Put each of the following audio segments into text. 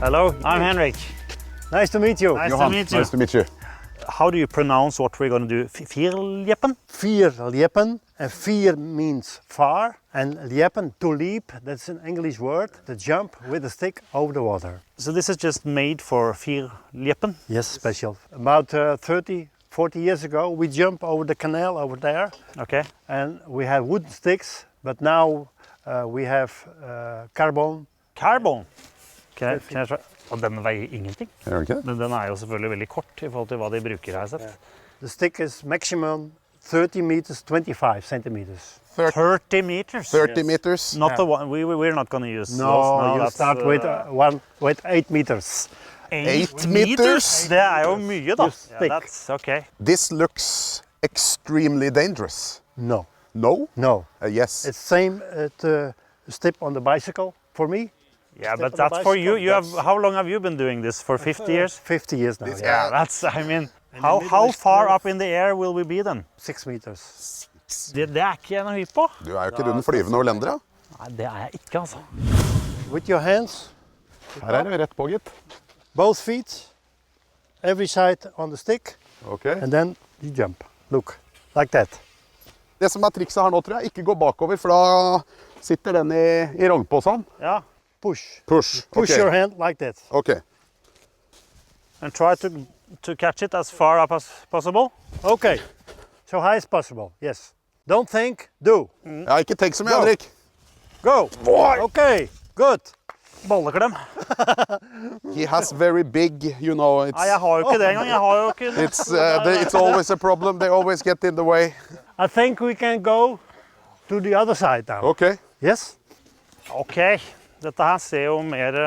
Hello, I'm Henrik. Nice to meet you. Nice Johan, to meet you. nice to meet you. How do you pronounce what we're going to do? Fierljeppen? Fierljeppen, and fier means far, and ljeppen, to leap, that's an English word, to jump with a stick over the water. So this is just made for Fierljeppen? Yes, special. About 30, 40 years ago, we jumped over the canal over there, Okay. and we had wooden sticks, but now we have carbon. Carbon. Kan jeg try? Og den veier ingenting. Gjør den ikke det? Men den er jo selvfølgelig veldig kort i forhold til hva de bruker, har jeg sett. The stick is maximum 30 meters, 25 centimeters. 30 meters. 30 meters. Not the one, we're not going to use No, those. you That's, start with 8 meters. 8 meters? Det er jo mye da. Just stick. That's okay. This looks extremely dangerous. No, No? no. Yes. It's same to step on the bicycle for me. Yeah, Step but on the that's for you. bicycle, You have, that's- how long have you been doing this? For 50 years? 50 years now, This- yeah. Yeah, that's, I mean, the how middle is far 12. up in the air will we be then? 6 meters. Det er ikke jeg noe hypp på. Du er jo ikke den flyvende hollendere. Nei, det er jeg ikke, altså. With your hands, Her er det rett på, gitt. both feet, every side on the stick, Ok. and then you jump. Look, like that. Det som er trikset her nå, tror jeg, ikke gå bakover, for da sitter den i rognposen. Ja, Push. Push. Push Ok. your hand like that. Ok. and try to catch it as far up as possible. Okay, so high as possible, yes. Don't think, do. Ja, ikke tenk som Go. Henrik. Go. Okay, good. Bolleklem. He has very big, you know, Nei, jeg har jo ikke det engang. Jeg har jo ikke... it's always a problem. They always get in the way. I think we can go to the other side now. Ok. Yes? Ok, dette her ser jo mer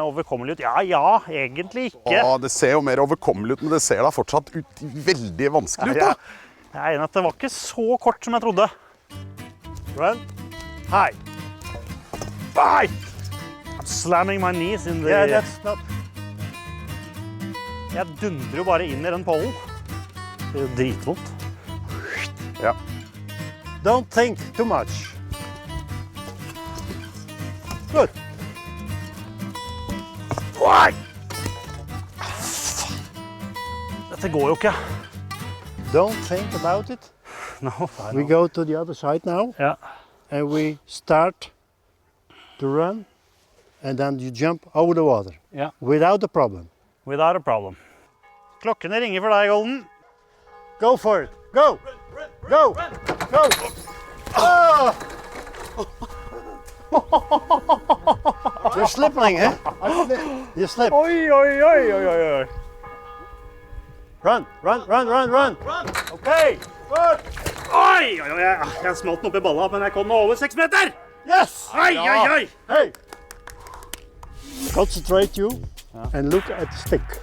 overkommelig ut. Ja, egentlig ikke. Ja, det ser jo mer overkommelig ut, men det ser da fortsatt veldig vanskelig ut, Ja, da. jeg er enig at det var ikke så kort som jeg trodde. Run. High. Bye! I'm slamming my knees in the... Yeah, that's not... Jeg dundrer jo bare inn i den pollen. Det er jo dritvondt. Ja. Don't think too much. Good. Oi! Dette går jo ikke. Don't think about it. No, We go to the other side now, Ja. and we start to run, and then you jump over the water Ja. without a problem. Without a problem. Klokkene ringer for deg, Golden. Go for it. Go. Go. Go. Oh! You're slipping, eh? You slip. Oi, oi, oi, oi, oi, oi. Run, run, run, run, run. Okay. Good. Oi, oi, oi, jeg smalt den opp i balla, men jeg kom meg over 6 meter. Yes. Oi, oi, oi. Hey. Concentrate you and look at the stick.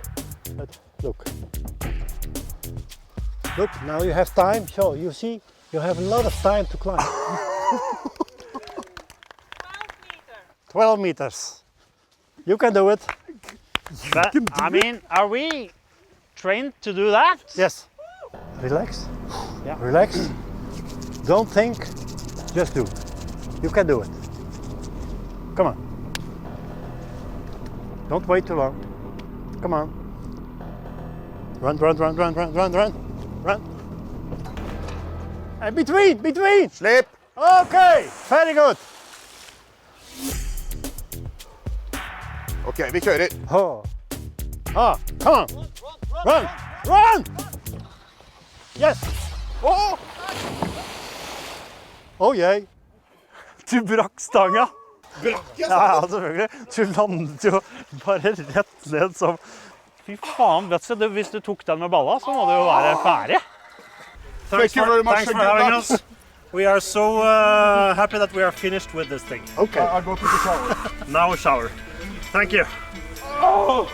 Look. Look, now you have time. So you see, you have a lot of time to climb. 12 meters. You can do it. But, I mean, are we trained to do that? Yes. Relax. Yeah. Relax. Don't think, just do. You can do it. Come on. Don't wait too long. Come on. Run, run, run, run, run, run, run. Run. And between. Slipp. Okay, very good. Ok, vi kjører. Oh. Ah, come on. Run, run. Yes. Åh! Oh, yeah. Du brakk stanga. Brakk jeg? Ja, selvfølgelig. Du landet jo bare rett ned som... Fy faen, vet du, hvis du tok den med balla, så må det jo være ferdig. Thank you very much. Thanks for having us. We are so happy that we are finished with this thing. Okay. I go to the shower. Now shower. Thank you. Oh!